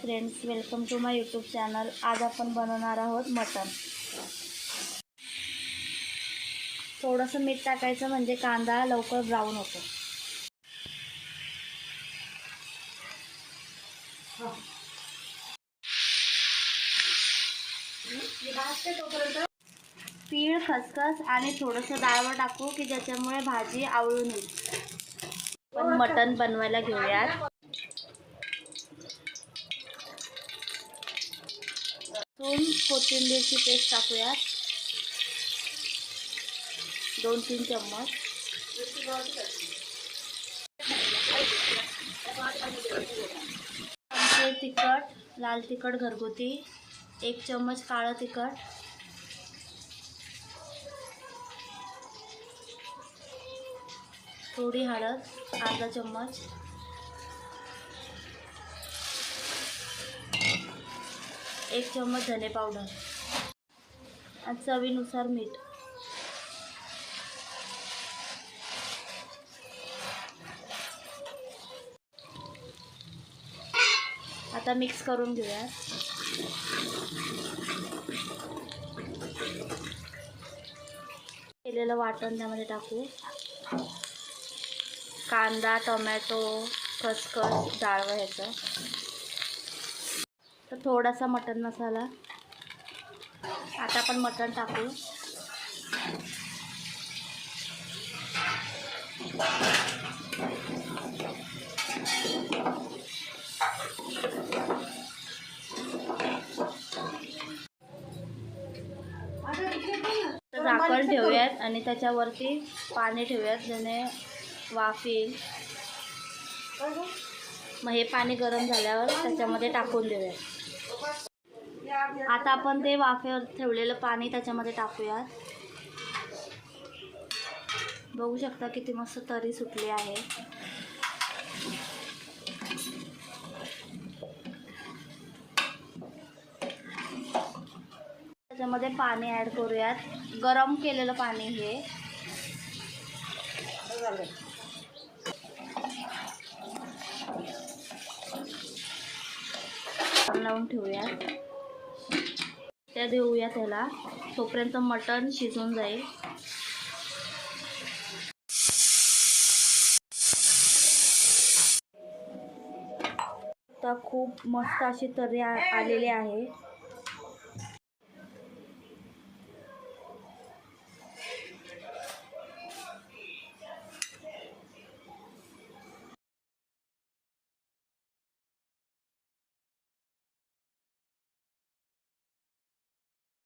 Friends, welcome to my YouTube channel. आज आपण बनवणार आहोत मटन। थोडंसं मीठ टाकायचं म्हणजे कांदा लवकर ब्राऊन होतो। तीळ, खसखस आणि थोडंसं डाळवर टाकू की ज्याच्यामुळे भाजी आवळून येईल। पण मटन बनवायला घेऊयात। कोथिंबीरची पेस्ट टाकूयात 2-3 चम्मच। तिखट, लाल तिखट घरगुती 1 चम्मच, काळं तिखट, थोडी हळद अर्धा चम्मच, एक चम्मच धने पावडर आणि चवीनुसार मीठ। आता मिक्स करून घेऊया। केलेलं वाटण त्यामध्ये टाकू। कांदा, टोमॅटो, खसखस, डाळ ह्याचं। तर थोडासा मटन मसाला। आता आपण मटन टाकू। झाकण ठेवूयात आणि त्याच्यावरती पाणी ठेवूयात ज्याने वाफ येईल। मग हे पाणी गरम झाल्यावर त्याच्यामध्ये टाकून देऊयात। आता आपण ते वाफेवर ठेवलेलं पाणी त्याच्यामध्ये टाकूयात। बघू शकता किती मस्त तरी सुटली आहे। त्याच्यामध्ये पाणी ॲड करूयात, गरम केलेलं पाणी हे। लावून ठेवूयात, त्या देऊया त्याला, तोपर्यंत मटण शिजून जाईल। आता खूप मस्त अशी तर्री आलेली आहे।